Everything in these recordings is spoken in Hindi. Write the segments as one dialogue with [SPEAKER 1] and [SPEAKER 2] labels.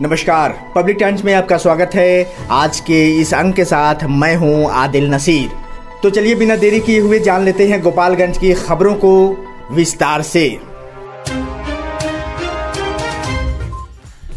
[SPEAKER 1] नमस्कार, पब्लिक टाइम्स में आपका स्वागत है। आज के इस अंक के साथ मैं हूं आदिल नसीर। तो चलिए बिना देरी किए हुए जान लेते हैं गोपालगंज की खबरों को विस्तार से।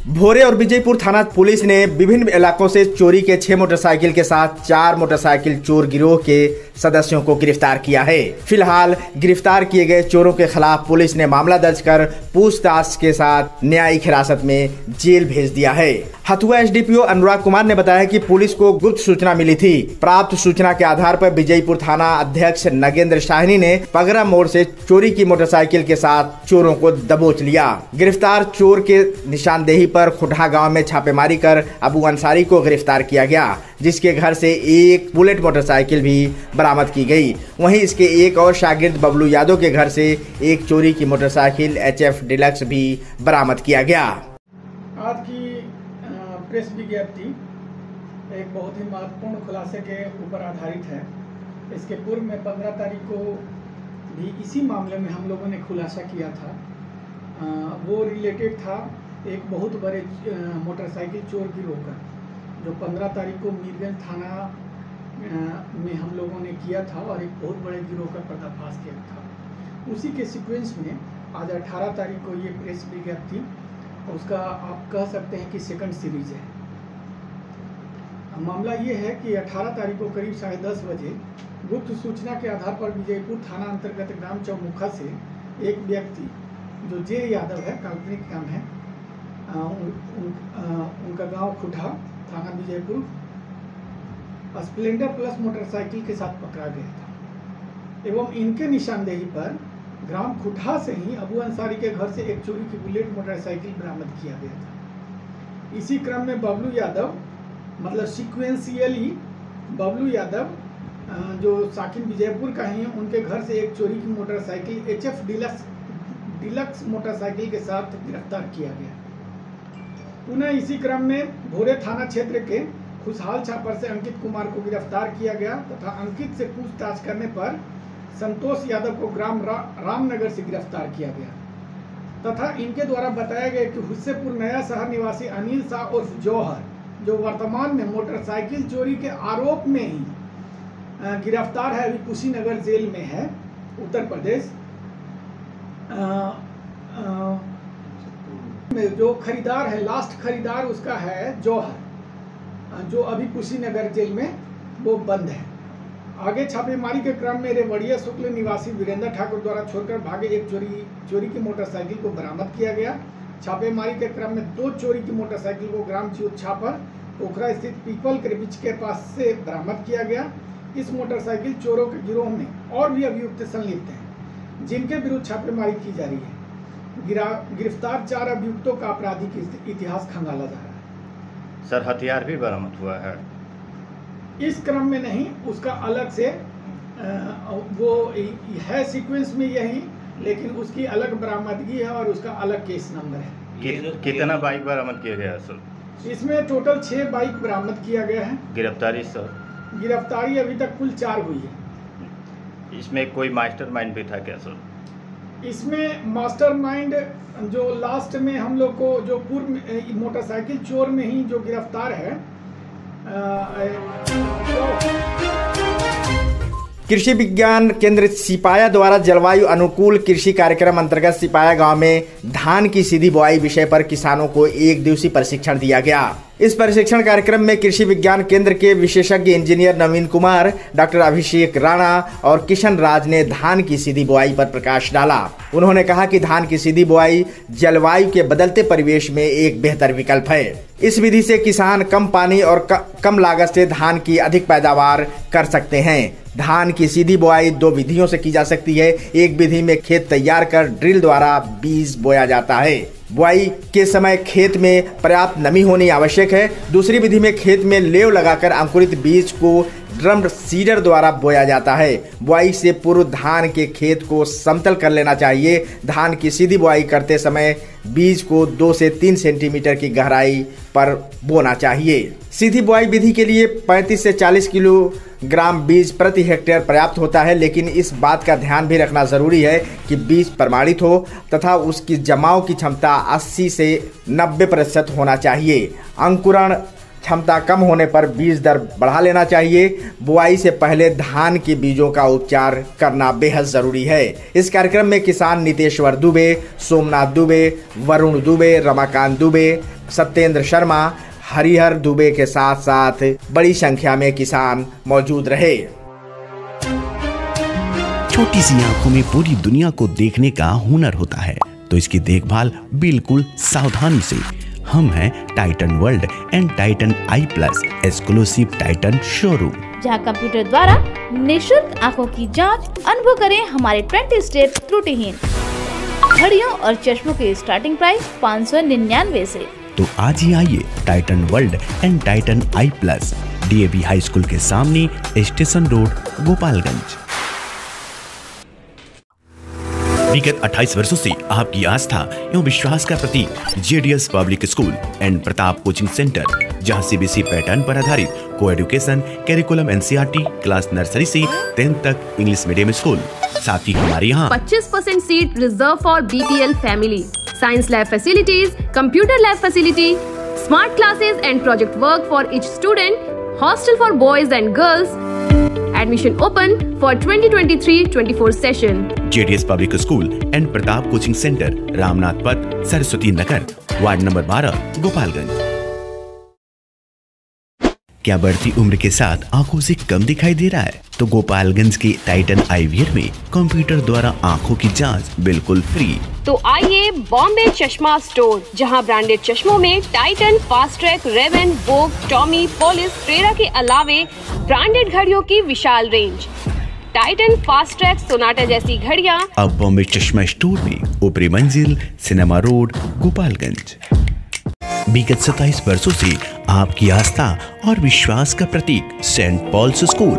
[SPEAKER 1] भोरे और विजयपुर थाना पुलिस ने विभिन्न इलाकों से चोरी के 6 मोटरसाइकिल के साथ 4 मोटरसाइकिल चोर गिरोह के सदस्यों को गिरफ्तार किया है। फिलहाल गिरफ्तार किए गए चोरों के खिलाफ पुलिस ने मामला दर्ज कर पूछताछ के साथ न्यायिक हिरासत में जेल भेज दिया है। हथुआ एसडीपीओ अनुराग कुमार ने बताया कि पुलिस को गुप्त सूचना मिली थी। प्राप्त सूचना के आधार पर विजयपुर थाना अध्यक्ष नगेंद्र शाहनी ने पगरा मोड़ से चोरी की मोटरसाइकिल के साथ चोरों को दबोच लिया। गिरफ्तार चोर के निशानदेही पर खुटहा गांव में छापेमारी कर अबू अंसारी को गिरफ्तार किया गया, जिसके घर से एक बुलेट मोटरसाइकिल भी बरामद की गई। वहीं इसके एक और शागिर्द बबलू यादव के घर से एक चोरी की मोटरसाइकिल HF डिलक्स भी बरामद किया गया।
[SPEAKER 2] आज की प्रेस विज्ञप्ति एक बहुत ही महत्वपूर्ण खुलासे के ऊपर आधारित है। इसके पूर्व में 15 तारीख को भी इसी मामले में हम लोगों ने खुलासा किया था। वो रिलेटेड था एक बहुत बड़े मोटरसाइकिल चोर गिरोह का, जो 15 तारीख को मीरगंज थाना में हम लोगों ने किया था और एक बहुत बड़े गिरोह का पर्दाफाश किया था। उसी के सीक्वेंस में आज 18 तारीख को ये प्रेस विज्ञप्ति, उसका आप कह सकते हैं कि सेकंड सीरीज है। मामला ये है कि 18 तारीख को करीब 10:30 बजे गुप्त सूचना के आधार पर विजयपुर थाना अंतर्गत ग्राम चौमुखा से एक व्यक्ति जो जे यादव है, काल्पनिक नाम है, उनका गांव खुटहा, थाना विजयपुर, स्प्लेंडर प्लस मोटरसाइकिल के साथ पकड़ा गया था एवं इनके निशानदेही पर ग्राम खुटहा से ही अबू अंसारी के घर से एक चोरी की बुलेट मोटरसाइकिल बरामद किया गया था। इसी क्रम में बबलू यादव, मतलब सिक्वेंशियली बबलू यादव जो साकिन विजयपुर का ही, उनके घर से एक चोरी की मोटरसाइकिल HF डिलक्स मोटरसाइकिल के साथ गिरफ्तार किया गया। पुनः इसी क्रम में भोरे थाना क्षेत्र के खुशहाल छापर से अंकित कुमार को गिरफ्तार किया गया तथा अंकित से पूछताछ करने पर संतोष यादव को ग्राम रामनगर से गिरफ्तार किया गया तथा इनके द्वारा बताया गया कि हुस्सेपुर नया शहर निवासी अनिल शाह उर्फ जौहर, जो वर्तमान में मोटरसाइकिल चोरी के आरोप में ही गिरफ्तार है, अभी कुशीनगर जेल में है, उत्तर प्रदेश, में जो खरीदार है, लास्ट खरीदार उसका है जौहर, जो अभी कुशीनगर जेल में वो बंद है। आगे छापेमारी के क्रम में रेवड़िया शुक्ल निवासी वीरेंद्र ठाकुर द्वारा छोड़कर भागे एक चोरी की मोटरसाइकिल को बरामद किया गया। छापेमारी के क्रम में 2 चोरी की मोटरसाइकिल को ग्राम छापर पोखरा स्थित पीपल के वृक्ष के पास से बरामद किया गया। इस मोटरसाइकिल चोरों के गिरोह में और भी अभियुक्त संलिप्त हैं, जिनके विरुद्ध छापेमारी की जा रही है। गिरफ्तार 4 अभियुक्तों का आपराधिक इतिहास खंगाला जा रहा है।
[SPEAKER 3] सर, हथियार भी बरामद हुआ है?
[SPEAKER 2] इस क्रम में नहीं, उसका अलग से वो है सीक्वेंस में यही, लेकिन उसकी अलग बरामदगी है और उसका अलग केस नंबर है।
[SPEAKER 3] कितना बाइक बरामद किया गया सर?
[SPEAKER 2] इसमें टोटल 6 बाइक बरामद किया गया है।
[SPEAKER 3] गिरफ्तारी सर?
[SPEAKER 2] गिरफ्तारी अभी तक कुल 4 हुई है।
[SPEAKER 3] इसमें कोई मास्टरमाइंड भी था क्या सर?
[SPEAKER 2] इसमें मास्टरमाइंड जो लास्ट में हम लोग को जो पूर्व मोटरसाइकिल चोर में ही जो गिरफ्तार है,
[SPEAKER 1] कृषि विज्ञान केंद्र सिपाया द्वारा जलवायु अनुकूल कृषि कार्यक्रम अंतर्गत सिपाया गांव में धान की सीधी बुआई विषय पर किसानों को 1 दिवसीय प्रशिक्षण दिया गया। इस प्रशिक्षण कार्यक्रम में कृषि विज्ञान केंद्र के विशेषज्ञ इंजीनियर नवीन कुमार, डॉक्टर अभिषेक राणा और किशन राज ने धान की सीधी बुआई पर प्रकाश डाला। उन्होंने कहा कि धान की सीधी बुआई जलवायु के बदलते परिवेश में एक बेहतर विकल्प है। इस विधि से किसान कम पानी और कम लागत से धान की अधिक पैदावार कर सकते हैं। धान की सीधी बुआई 2 विधियों से की जा सकती है। एक विधि में खेत तैयार कर ड्रिल द्वारा बीज बोया जाता है। बुआई के समय खेत में पर्याप्त नमी होनी आवश्यक है। दूसरी विधि में खेत में लेव लगाकर अंकुरित बीज को ड्रम सीडर द्वारा बोया जाता है। बुआई से पूर्व धान के खेत को समतल कर लेना चाहिए। धान की सीधी बुआई करते समय बीज को 2 से 3 सेंटीमीटर की गहराई पर बोना चाहिए। सीधी बुआई विधि के लिए 35 से 40 किलोग्राम बीज प्रति हेक्टेयर पर्याप्त होता है, लेकिन इस बात का ध्यान भी रखना जरूरी है कि बीज प्रमाणित हो तथा उसकी जमाव की क्षमता 80 से 90% होना चाहिए। अंकुरण क्षमता कम होने पर बीज दर बढ़ा लेना चाहिए। बुआई से पहले धान के बीजों का उपचार करना बेहद जरूरी है। इस कार्यक्रम में किसान नितेश्वर दुबे, सोमनाथ दुबे, वरुण दुबे, रमाकांत दुबे, सत्येंद्र शर्मा, हरिहर दुबे के साथ साथ बड़ी संख्या में किसान मौजूद रहे।
[SPEAKER 4] छोटी सी आंखों में पूरी दुनिया को देखने का हुनर होता है, तो इसकी देखभाल बिल्कुल सावधानी से। हम हैं Titan world and Titan I plus exclusive Titan showroom,
[SPEAKER 5] जहां कंप्यूटर द्वारा निशुल्क आंखों की जांच। अनुभव करें हमारे 20 स्टेप त्रुटिहीन घड़ियों और चश्मों के स्टार्टिंग प्राइस 599 से।
[SPEAKER 4] तो आज ही आइए Titan world and Titan I plus, DAV high school के सामने, स्टेशन रोड, गोपालगंज। विगत 28 वर्षों से आपकी आस्था एवं विश्वास का प्रतीक JDS public school and Pratap coaching centre, जहां CBSE पैटर्न पर आधारित को education curriculum NCERT class nursery से 10th तक इंग्लिश मीडियम स्कूल। साथ ही हमारे यहाँ
[SPEAKER 6] 25% seat reserve for BPL family, science lab facilities, computer lab facility, smart classes and project work for each student, hostel for boys and girls. Admission open for 2023-24 session.
[SPEAKER 4] JDS public school and Pratap coaching centre, Ramnath पथ, सरस्वती नगर, वार्ड नंबर 12, गोपालगंज। क्या बढ़ती उम्र के साथ आंखों से कम दिखाई दे रहा है? तो गोपालगंज के टाइटन आईवीआर में कंप्यूटर द्वारा आंखों की जांच बिल्कुल फ्री।
[SPEAKER 6] तो आइए बॉम्बे चश्मा स्टोर, जहां ब्रांडेड चश्मों में Titan, Fastrack, Rayban, Vogue, Tommy, Police, ट्रेरा के अलावे ब्रांडेड घड़ियों की विशाल range. Titan, Fastrack, Sonata जैसी घड़ियां
[SPEAKER 4] अब बॉम्बे चश्मा स्टोर में, ऊपरी मंजिल, सिनेमा रोड, गोपालगंज। विगत 27 वर्षों से आपकी आस्था और विश्वास का प्रतीक सेंट पॉल्स स्कूल,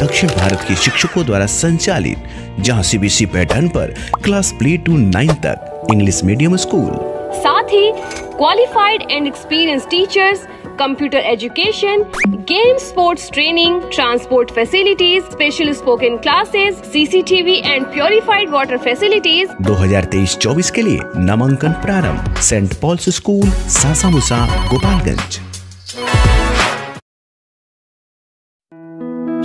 [SPEAKER 4] दक्षिण भारत के शिक्षकों द्वारा संचालित, जहां CBSE पैटर्न पर क्लास प्ले टू 9 तक इंग्लिश मीडियम स्कूल।
[SPEAKER 6] साथ ही qualified and experience teachers, computer education, game sports training, transport facilities, special spoken classes, CCTV and purified water facilities.
[SPEAKER 4] 2023-24 के लिए नामांकन प्रारंभ। Saint Paul's school, Sasamusa, Gopalganj.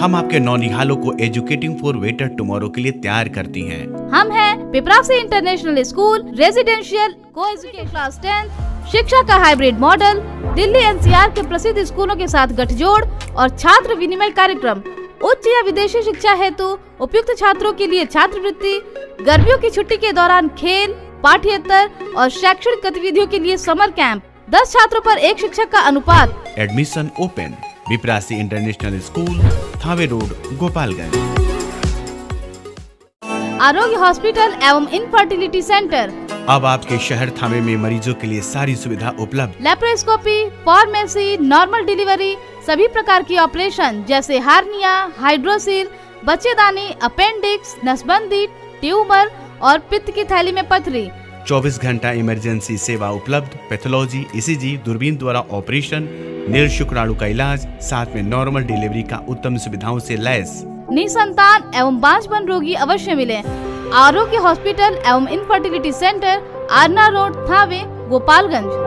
[SPEAKER 4] हम आपके नौनिहालों को एजुकेटिंग फॉर बेटर टुमारो के लिए तैयार करती हैं।
[SPEAKER 5] हम हैं पिपरासी इंटरनेशनल स्कूल, रेजिडेंशियल को एजुकेशन क्लास 10, शिक्षा का हाइब्रिड मॉडल, दिल्ली NCR के प्रसिद्ध स्कूलों के साथ गठजोड़ और छात्र विनिमय कार्यक्रम। उच्च या विदेशी शिक्षा हेतु उपयुक्त छात्रों के लिए छात्रवृत्ति, गर्मियों की छुट्टी के दौरान खेल, पाठ्येतर और शैक्षणिक गतिविधियों के लिए समर कैंप। 10 छात्रों पर 1 शिक्षक का अनुपात।
[SPEAKER 4] Admission open. Piprasi international school, Thawe road, Gopalganj.
[SPEAKER 5] आरोग्य हॉस्पिटल एवं इनफर्टिलिटी सेंटर,
[SPEAKER 4] अब आपके शहर थावे में मरीजों के लिए सारी सुविधा उपलब्ध।
[SPEAKER 5] लेप्रोस्कोपी, फार्मेसी, नॉर्मल डिलीवरी, सभी प्रकार की ऑपरेशन जैसे हार्निया, हाइड्रोसिल, बच्चेदानी, अपेंडिक्स, नसबंदी, ट्यूमर और पित्त की थैली में पथरी।
[SPEAKER 4] 24 घंटा इमरजेंसी सेवा उपलब्ध। पैथोलॉजी, ECG, दूरबीन द्वारा ऑपरेशन, निरशुक्राणु का इलाज, साथ में नॉर्मल डिलीवरी का उत्तम सुविधाओं से लैस।
[SPEAKER 5] निसंतान एवं बांझपन रोगी अवश्य मिले। आरोग्य हॉस्पिटल एवं infertility centre, Arna road, Thawe, Gopalganj.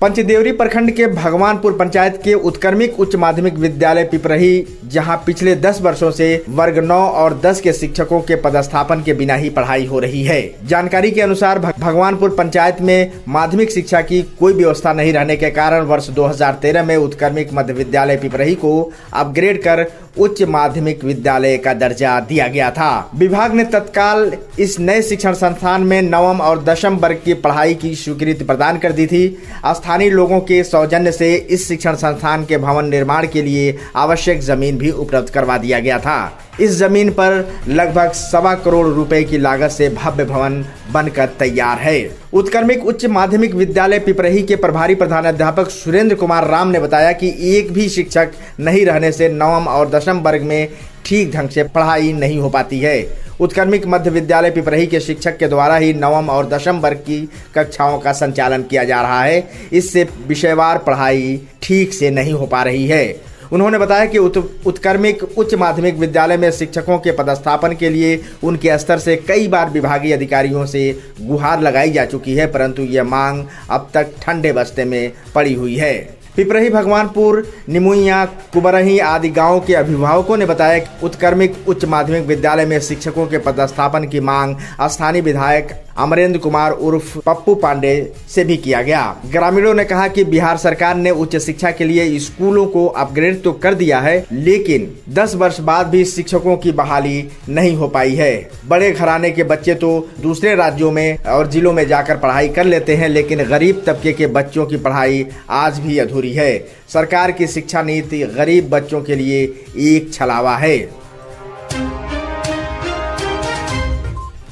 [SPEAKER 1] Panchdevri प्रखंड के भगवानपुर पंचायत के उत्क्रमिक उच्च माध्यमिक विद्यालय पिपरही, जहां पिछले 10 वर्षों से वर्ग 9 और 10 के शिक्षकों के पदस्थापन के बिना ही पढ़ाई हो रही है। जानकारी के अनुसार भगवानपुर पंचायत में माध्यमिक शिक्षा की कोई व्यवस्था नहीं रहने के कारण वर्ष 2013 में उत्क्रमिक मध्य विद्यालय पिपरही को अपग्रेड कर उच्च माध्यमिक विद्यालय का दर्जा दिया गया था। विभाग ने तत्काल इस नए शिक्षण संस्थान में 9वीं और 10वीं वर्ग की पढ़ाई की स्वीकृति प्रदान कर दी थी। स्थानीय लोगों के सौजन्य से इस शिक्षण संस्थान के भवन निर्माण के लिए आवश्यक जमीन भी उपलब्ध करवा दिया गया था। इस जमीन पर लगभग 1.25 करोड़ रुपए की लागत से भव्य भवन बनकर तैयार है। उत्क्रमिक उच्च माध्यमिक विद्यालय पिपरही के प्रभारी प्रधानाध्यापक सुरेंद्र कुमार राम ने बताया कि एक भी शिक्षक नहीं रहने से 9वीं और 10वीं वर्ग में ठीक ढंग से पढ़ाई नहीं हो पाती है। उत्क्रमिक मध्य विद्यालय पिपरही के शिक्षक के द्वारा ही 9वीं और 10वीं वर्ग की कक्षाओं का संचालन किया जा रहा है। इससे विषयवार पढ़ाई ठीक से नहीं हो पा रही है। उन्होंने बताया कि उत्क्रमिक उच्च माध्यमिक विद्यालय में शिक्षकों के पदस्थापन के लिए उनके स्तर से कई बार विभागीय अधिकारियों से गुहार लगाई जा चुकी है, परंतु यह मांग अब तक ठंडे बस्ते में पड़ी हुई है। पिपरही, भगवानपुर, निमुइया, कुबरही आदि गांवों के अभिभावकों ने बताया कि उत्क्रमिक उच्च माध्यमिक विद्यालय में शिक्षकों के पदस्थापन की मांग स्थानीय विधायक अमरेंद्र कुमार उर्फ पप्पू पांडे से भी किया गया। ग्रामीणों ने कहा कि बिहार सरकार ने उच्च शिक्षा के लिए स्कूलों को अपग्रेड तो कर दिया है, लेकिन 10 वर्ष बाद भी शिक्षकों की बहाली नहीं हो पाई है। बड़े घराने के बच्चे तो दूसरे राज्यों में और जिलों में जाकर पढ़ाई कर लेते हैं, लेकिन गरीब तबके के बच्चों की पढ़ाई आज भी अधूरी है। सरकार की शिक्षा नीति गरीब बच्चों के लिए एक छलावा है।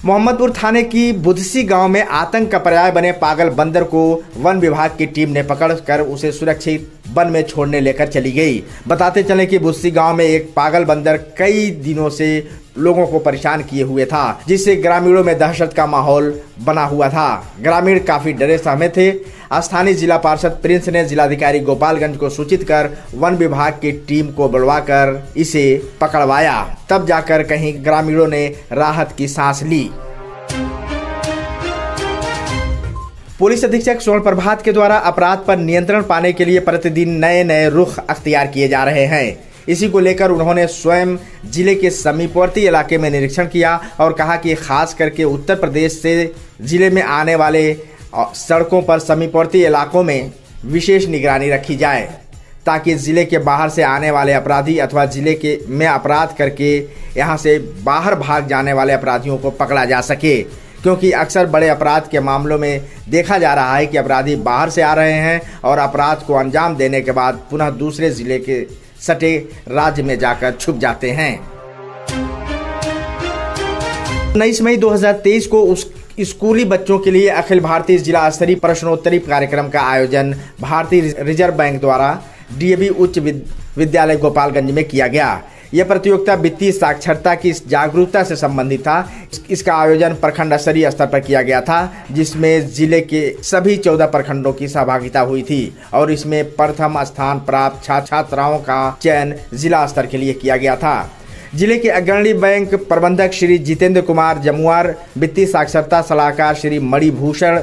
[SPEAKER 1] मोहम्मदपुर थाने की बुधसी गांव में आतंक का पर्याय बने पागल बंदर को वन विभाग की टीम ने पकड़कर उसे सुरक्षित वन में छोड़ने लेकर चली गई। बताते चले कि बुधसी गांव में एक पागल बंदर कई दिनों से लोगों को परेशान किए हुए था, जिससे ग्रामीणों में दहशत का माहौल बना हुआ था। ग्रामीण काफी डरे सहमे थे। स्थानीय जिला पार्षद प्रिंस ने जिलाधिकारी गोपालगंज को सूचित कर वन विभाग की टीम को बुलवाकर इसे पकड़वाया। तब जाकर कहीं ग्रामीणों ने राहत की सांस ली। पुलिस अधीक्षक स्वर्ण प्रभात के द्वारा अपराध पर नियंत्रण पाने के लिए प्रतिदिन नए नए रुख अख्तियार किए जा रहे हैं। इसी को लेकर उन्होंने स्वयं जिले के समीपवर्ती इलाके में निरीक्षण किया और कहा कि खास करके उत्तर प्रदेश से जिले में आने वाले सड़कों पर समीपवर्ती इलाकों में विशेष निगरानी रखी जाए, ताकि जिले के बाहर से आने वाले अपराधी अथवा जिले के में अपराध करके यहां से बाहर भाग जाने वाले अपराधियों को पकड़ा जा सके। क्योंकि अक्सर बड़े अपराध के मामलों में देखा जा रहा है कि अपराधी बाहर से आ रहे हैं और अपराध को अंजाम देने के बाद पुनः दूसरे जिले के सटे राज्य में जाकर छुप जाते हैं। 19 मई 2023 को उस स्कूली बच्चों के लिए अखिल भारतीय जिला स्तरीय प्रश्नोत्तरी कार्यक्रम का आयोजन भारतीय रिजर्व बैंक द्वारा डीएवी उच्च विद्यालय गोपालगंज में किया गया। यह प्रतियोगिता वित्तीय साक्षरता की जागरूकता से संबंधित था। इसका आयोजन प्रखंड स्तरीय स्तर पर किया गया था, जिसमें जिले के सभी 14 प्रखंडों की सहभागिता हुई थी और इसमें प्रथम स्थान प्राप्त छात्राओं का चयन जिला स्तर के लिए किया गया था। जिले के अग्रणी बैंक प्रबंधक श्री जितेंद्र कुमार जमुआर, वित्तीय साक्षरता सलाहकार श्री मणिभूषण,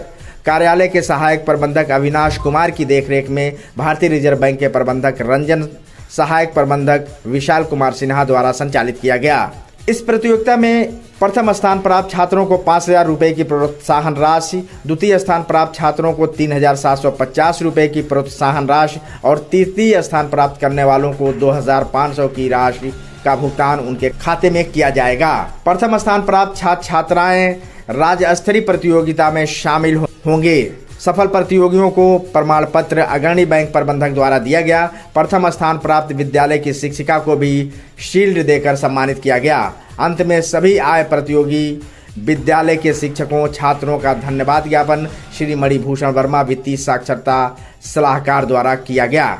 [SPEAKER 1] कार्यालय के सहायक प्रबंधक अविनाश कुमार की देखरेख में भारतीय रिजर्व बैंक के प्रबंधक रंजन, सहायक प्रबंधक विशाल कुमार सिन्हा द्वारा संचालित किया गया। इस प्रतियोगिता में प्रथम स्थान प्राप्त छात्रों को 5,000 रुपये की प्रोत्साहन राशि, द्वितीय स्थान प्राप्त छात्रों को 3,750 रुपये की प्रोत्साहन राशि और तृतीय स्थान प्राप्त करने वालों को 2,500 की राशि का भुगतान उनके खाते में किया जाएगा। प्रथम स्थान प्राप्त छात्र छात्राएं राज्य स्तरीय प्रतियोगिता में शामिल होंगे। सफल प्रतियोगियों को प्रमाण पत्र अग्रणी बैंक प्रबंधक द्वारा दिया गया। प्रथम स्थान प्राप्त विद्यालय की शिक्षिका को भी शील्ड देकर सम्मानित किया गया। अंत में सभी आए प्रतियोगी विद्यालय के शिक्षकों छात्रों का धन्यवाद ज्ञापन श्री मणिभूषण वर्मा, वित्तीय साक्षरता सलाहकार द्वारा किया गया।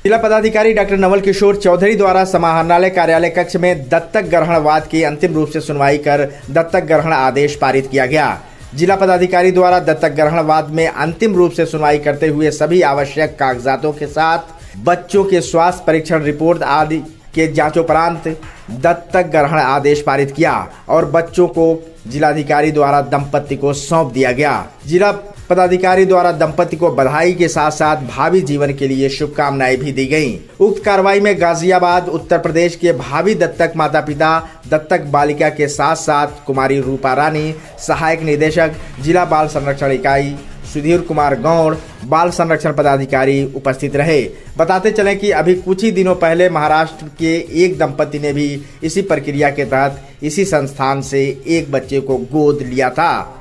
[SPEAKER 1] जिला पदाधिकारी डॉक्टर नवल किशोर चौधरी द्वारा समाहरणालय कार्यालय कक्ष में दत्तक ग्रहणवाद की अंतिम रूप से सुनवाई कर दत्तक ग्रहण आदेश पारित किया गया। जिला पदाधिकारी द्वारा दत्तक ग्रहणवाद में अंतिम रूप से सुनवाई करते हुए सभी आवश्यक कागजातों के साथ बच्चों के स्वास्थ्य परीक्षण रिपोर्ट आदि के जांचोपरांत दत्तक ग्रहण आदेश पारित किया और बच्चों को जिलाधिकारी द्वारा दंपति को सौंप दिया गया। जिला पदाधिकारी द्वारा दंपति को बधाई के साथ साथ भावी जीवन के लिए शुभकामनाएं भी दी गईं। उक्त कार्रवाई में गाजियाबाद उत्तर प्रदेश के भावी दत्तक माता पिता दत्तक बालिका के साथ साथ कुमारी रूपा रानी, सहायक निदेशक जिला बाल संरक्षण इकाई सुधीर कुमार गौड़, बाल संरक्षण पदाधिकारी उपस्थित रहे। बताते चले कि अभी कुछ ही दिनों पहले महाराष्ट्र के एक दंपति ने भी इसी प्रक्रिया के तहत इसी संस्थान से एक बच्चे को गोद लिया था।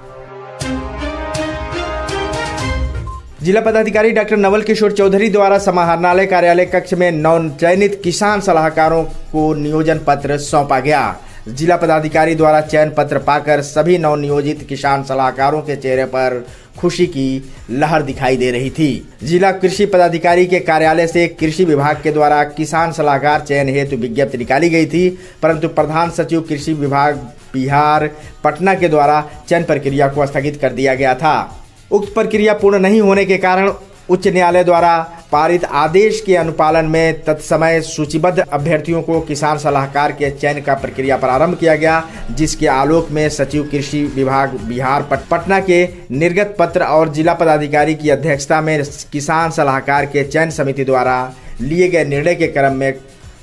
[SPEAKER 1] जिला पदाधिकारी डॉक्टर नवल किशोर चौधरी द्वारा समाहरणालय कार्यालय कक्ष में नवचयनित किसान सलाहकारों को नियोजन पत्र सौंपा गया। जिला पदाधिकारी द्वारा चयन पत्र पाकर सभी नवनियोजित किसान सलाहकारों के चेहरे पर खुशी की लहर दिखाई दे रही थी। जिला कृषि पदाधिकारी के कार्यालय से कृषि विभाग के द्वारा किसान सलाहकार चयन हेतु विज्ञप्ति निकाली गई थी, परंतु प्रधान सचिव कृषि विभाग बिहार पटना के द्वारा चयन प्रक्रिया को स्थगित कर दिया गया था। उक्त प्रक्रिया पूर्ण नहीं होने के कारण उच्च न्यायालय द्वारा पारित आदेश के अनुपालन में तत्समय सूचीबद्ध अभ्यर्थियों को किसान सलाहकार के चयन का प्रक्रिया प्रारंभ किया गया, जिसके आलोक में सचिव कृषि विभाग बिहार पटना के निर्गत पत्र और जिला पदाधिकारी की अध्यक्षता में किसान सलाहकार के चयन समिति द्वारा लिए गए निर्णय के क्रम में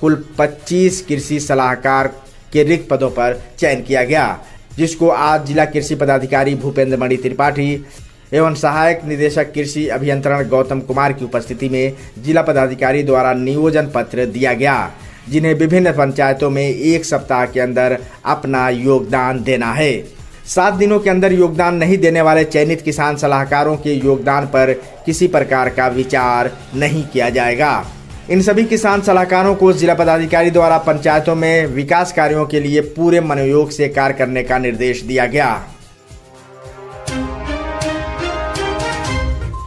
[SPEAKER 1] कुल 25 कृषि सलाहकार के रिक्त पदों पर चयन किया गया, जिसको आज जिला कृषि पदाधिकारी भूपेंद्र मणि त्रिपाठी एवं सहायक निदेशक कृषि अभियंत्रण गौतम कुमार की उपस्थिति में जिला पदाधिकारी द्वारा नियोजन पत्र दिया गया, जिन्हें विभिन्न पंचायतों में 1 सप्ताह के अंदर अपना योगदान देना है। 7 दिनों के अंदर योगदान नहीं देने वाले चयनित किसान सलाहकारों के योगदान पर किसी प्रकार का विचार नहीं किया जाएगा। इन सभी किसान सलाहकारों को जिला पदाधिकारी द्वारा पंचायतों में विकास कार्यों के लिए पूरे मनोयोग से कार्य करने का निर्देश दिया गया।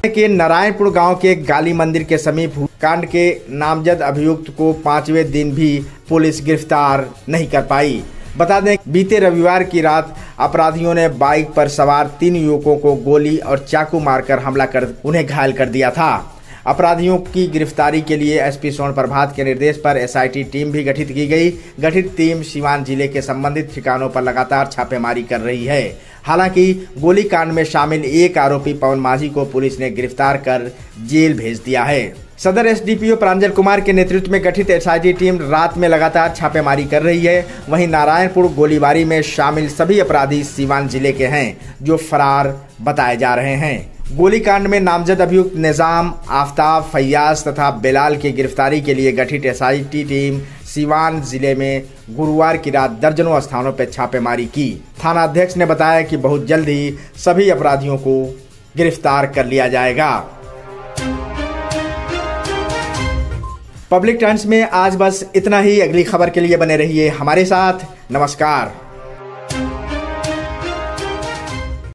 [SPEAKER 1] के नारायणपुर गांव के गाली मंदिर के समीप कांड के नामजद अभियुक्त को 5वें दिन भी पुलिस गिरफ्तार नहीं कर पाई। बता दें, बीते रविवार की रात अपराधियों ने बाइक पर सवार 3 युवकों को गोली और चाकू मारकर हमला कर उन्हें घायल कर दिया था। अपराधियों की गिरफ्तारी के लिए एसपी स्वर्ण प्रभात के निर्देश पर एसआईटी टीम भी गठित की गई। गठित टीम सीवान जिले के संबंधित ठिकानों पर लगातार छापेमारी कर रही है। हालांकि गोलीकांड में शामिल एक आरोपी पवन माझी को पुलिस ने गिरफ्तार कर जेल भेज दिया है। सदर एसडीपीओ प्रांजल कुमार के नेतृत्व में गठित एसआईटी टीम रात में लगातार छापेमारी कर रही है। वहीं नारायणपुर गोलीबारी में शामिल सभी अपराधी सीवान जिले के हैं, जो फरार बताए जा रहे हैं। गोलीकांड में नामजद अभियुक्त निजाम, आफ्ताब, फैयाज तथा बेलाल की गिरफ्तारी के लिए गठित एसआईटी टीम सीवान जिले में गुरुवार की रात दर्जनों स्थानों पर छापेमारी की। थाना अध्यक्ष ने बताया कि बहुत जल्द ही सभी अपराधियों को गिरफ्तार कर लिया जाएगा। पब्लिक टाइम्स में आज बस इतना ही। अगली खबर के लिए बने रहिए हमारे साथ। नमस्कार।